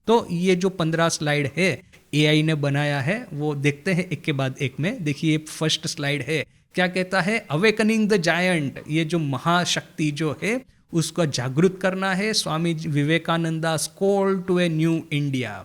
तो ये जो 15 स्लाइड है एआई ने बनाया है, वो देखते हैं एक के बाद एक में। देखिए फर्स्ट स्लाइड है, क्या कहता है, अवेकनिंग द जायंट, ये जो महाशक्ति जो है उसको जागृत करना है। Swami Vivekananda call to a new India.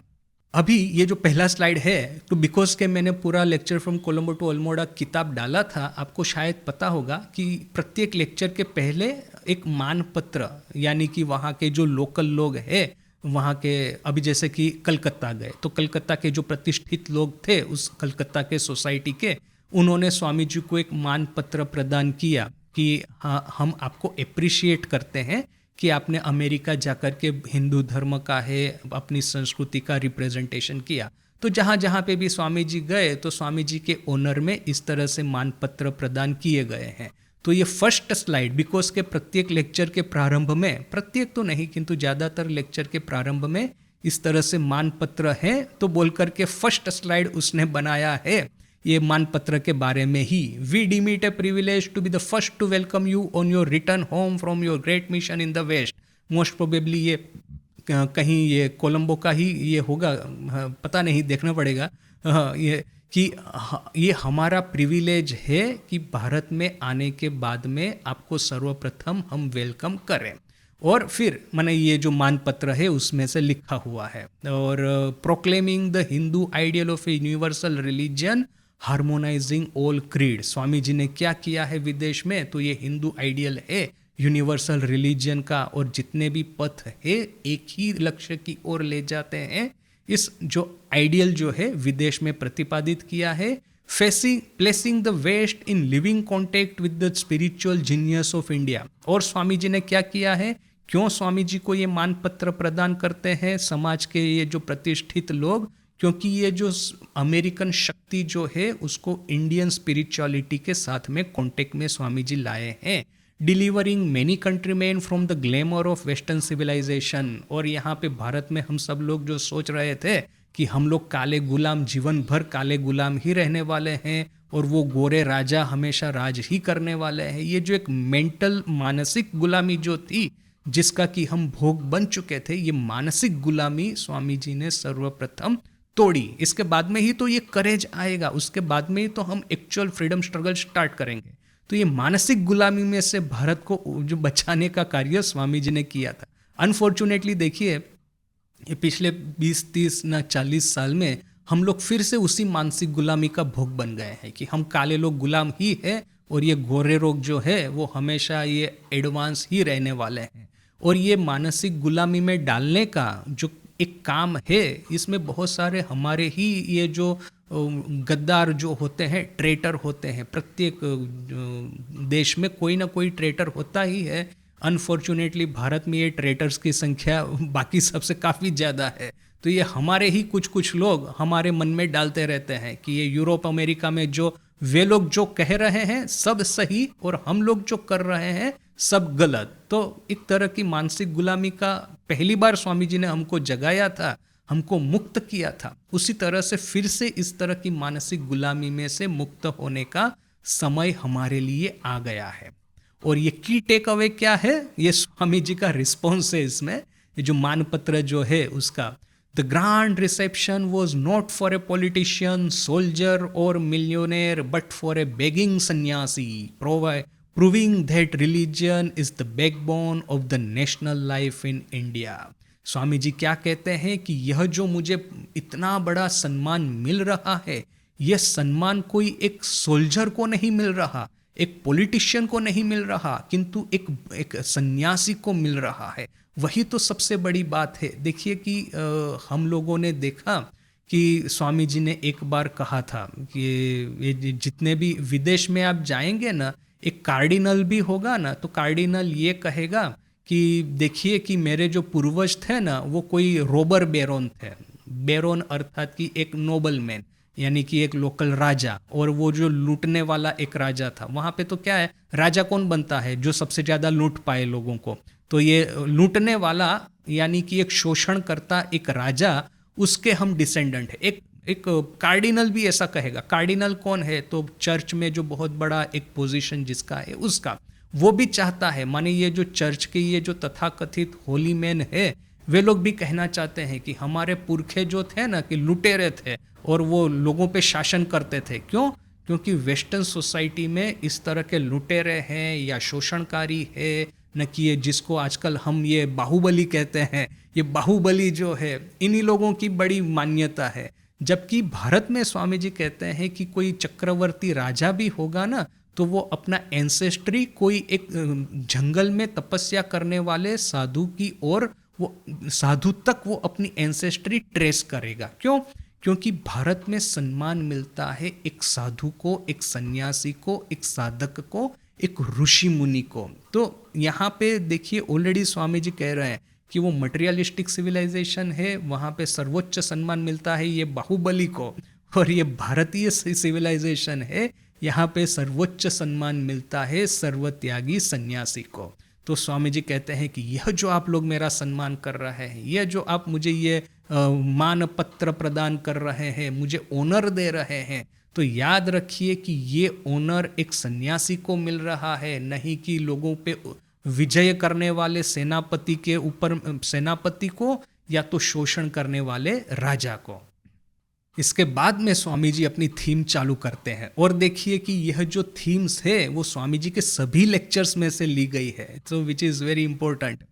अभी ये जो पहला स्लाइड है, तो बिकॉज के मैंने पूरा lecture from Colombo to Almora किताब डाला था, आपको शायद पता होगा कि प्रत्येक लेक्चर के पहले एक मानपत्र, यानी कि वहाँ के जो लोकल लोग हैं वहाँ के, अभी जैसे कि कलकत्ता गए तो कलकत्ता के जो प्रतिष्ठित लोग थे उस कलकत्ता के सोसाइटी के, उन्होंने स्वामी जी को एक मानपत्र प्रदान किया कि हाँ, हम आपको अप्रिशिएट करते हैं कि आपने अमेरिका जाकर के हिंदू धर्म का है, अपनी संस्कृति का रिप्रेजेंटेशन किया। तो जहाँ जहाँ पे भी स्वामी जी गए तो स्वामी जी के ऑनर में इस तरह से मानपत्र प्रदान किए गए हैं। तो ये फर्स्ट स्लाइड, बिकॉज के प्रत्येक लेक्चर के प्रारंभ में, प्रत्येक तो नहीं किंतु ज़्यादातर लेक्चर के प्रारंभ में इस तरह से मानपत्र है, तो बोल करके फर्स्ट स्लाइड उसने बनाया है ये मानपत्र के बारे में ही। We deem it a privilege to be the first to welcome you on your return home from your great mission in the west. Most probably ये कहीं ये कोलंबो का ही ये होगा, पता नहीं, देखना पड़ेगा। ये कि ये हमारा प्रिविलेज है कि भारत में आने के बाद में आपको सर्वप्रथम हम वेलकम करें। और फिर मैंने ये जो मानपत्र है उसमें से लिखा हुआ है, और proclaiming the Hindu ideal of a universal religion harmonising all creed. Swami ji ने क्या किया है विदेश में, तो ये हिंदू आइडियल है यूनिवर्सल रिलीजन का, और जितने भी पथ है एक ही लक्ष्य की ओर ले जाते हैं। इस जो आइडियल जो है विदेश में प्रतिपादित किया है, placing the west in living contact with the spiritual genius of India. और स्वामी जी ने क्या किया है, क्यों स्वामी जी को ये मानपत्र प्रदान करते हैं समाज के ये जो प्रतिष्ठित लोग, क्योंकि ये जो अमेरिकन शक्ति जो है उसको इंडियन स्पिरिचुअलिटी के साथ में कॉन्टेक्ट में स्वामी जी लाए हैं। Delivering many countrymen from the glamour of western civilisation. और यहाँ पे भारत में हम सब लोग जो सोच रहे थे कि हम लोग काले गुलाम, जीवन भर काले गुलाम ही रहने वाले हैं और वो गोरे राजा हमेशा राज ही करने वाले हैं, ये जो एक मेंटल मानसिक गुलामी जो थी जिसका कि हम भोग बन चुके थे, ये मानसिक गुलामी स्वामी जी ने सर्वप्रथम तोड़ी। इसके बाद में ही तो ये करेज आएगा, उसके बाद में ही तो हम एक्चुअल फ्रीडम स्ट्रगल स्टार्ट करेंगे। तो ये मानसिक गुलामी में से भारत को जो बचाने का कार्य स्वामी जी ने किया था। अनफॉर्चुनेटली देखिए ये पिछले 20-30 ना 40 साल में हम लोग फिर से उसी मानसिक गुलामी का भोग बन गए हैं कि हम काले लोग गुलाम ही है और ये गोरे लोग जो है वो हमेशा ये एडवांस ही रहने वाले हैं। और ये मानसिक गुलामी में डालने का जो एक काम है, इसमें बहुत सारे हमारे ही ये जो गद्दार जो होते हैं, ट्रेटर होते हैं, प्रत्येक देश में कोई ना कोई ट्रेटर होता ही है। अनफॉर्चुनेटली भारत में ये ट्रेटर्स की संख्या बाकी सबसे काफ़ी ज़्यादा है। तो ये हमारे ही कुछ कुछ लोग हमारे मन में डालते रहते हैं कि ये यूरोप अमेरिका में जो वे लोग जो कह रहे हैं सब सही और हम लोग जो कर रहे हैं सब गलत। तो एक तरह की मानसिक गुलामी का पहली बार स्वामी जी ने हमको जगाया था, हमको मुक्त किया था। उसी तरह से फिर से इस तरह की मानसिक गुलामी में से मुक्त होने का समय हमारे लिए आ गया है। और ये की टेक अवे क्या है, ये स्वामी जी का रिस्पॉन्स है इसमें। ये जो मानपत्र जो है उसका, the grand reception was not for a politician, soldier और millionaire but for a begging sannyasi, proving that religion is the backbone of the national life in India. Swami ji क्या कहते हैं कि यह जो मुझे इतना बड़ा सम्मान मिल रहा है, यह सम्मान कोई एक सोल्जर को नहीं मिल रहा, एक पॉलिटिशियन को नहीं मिल रहा, किंतु एक सन्यासी को मिल रहा है। वही तो सबसे बड़ी बात है। देखिए कि हम लोगों ने देखा कि स्वामी जी ने एक बार कहा था कि ये जितने भी विदेश में आप जाएंगे ना, एक कार्डिनल भी होगा ना, तो कार्डिनल ये कहेगा कि देखिए कि मेरे जो पूर्वज थे ना वो कोई रोबर बैरोन थे। बैरोन अर्थात कि एक नोबल मैन, यानी कि एक लोकल राजा, और वो जो लूटने वाला एक राजा था। वहाँ पे तो क्या है, राजा कौन बनता है, जो सबसे ज़्यादा लूट पाए लोगों को। तो ये लूटने वाला यानी कि एक शोषण करता एक राजा, उसके हम डिसेंडेंट है। एक कार्डिनल भी ऐसा कहेगा। कार्डिनल कौन है, तो चर्च में जो बहुत बड़ा एक पोजीशन जिसका है उसका, वो भी चाहता है, माने ये जो चर्च के ये जो तथाकथित होली मैन है, वे लोग भी कहना चाहते हैं कि हमारे पुरखे जो थे ना कि लुटेरे थे और वो लोगों पे शासन करते थे। क्यों? क्योंकि वेस्टर्न सोसाइटी में इस तरह के लुटेरे हैं या शोषणकारी है न, कि ये जिसको आजकल हम ये बाहुबली कहते हैं, ये बाहुबली जो है इन्हीं लोगों की बड़ी मान्यता है। जबकि भारत में स्वामी जी कहते हैं कि कोई चक्रवर्ती राजा भी होगा ना, तो वो अपना एंसेस्ट्री कोई एक जंगल में तपस्या करने वाले साधु की ओर, वो साधु तक वो अपनी एंसेस्ट्री ट्रेस करेगा। क्यों? क्योंकि भारत में सम्मान मिलता है एक साधु को, एक सन्यासी को, एक साधक को, एक ऋषि मुनि को। तो यहाँ पे देखिए ऑलरेडी स्वामी जी कह रहे हैं कि वो मटेरियलिस्टिक सिविलाइजेशन है, वहाँ पे सर्वोच्च सम्मान मिलता है ये बाहुबली को, और ये भारतीय सिविलाइजेशन है, यहाँ पे सर्वोच्च सम्मान मिलता है सर्वत्यागी सन्यासी को। तो स्वामी जी कहते हैं कि यह जो आप लोग मेरा सम्मान कर रहे हैं, यह जो आप मुझे ये मान पत्र प्रदान कर रहे हैं, मुझे ऑनर दे रहे हैं, तो याद रखिए कि ये ऑनर एक सन्यासी को मिल रहा है, नहीं कि लोगों पे विजय करने वाले सेनापति के ऊपर, सेनापति को, या तो शोषण करने वाले राजा को। इसके बाद में स्वामी जी अपनी थीम चालू करते हैं, और देखिए कि यह जो थीम्स है वो स्वामी जी के सभी लेक्चर्स में से ली गई है, तो विच इज़ वेरी इंपॉर्टेंट।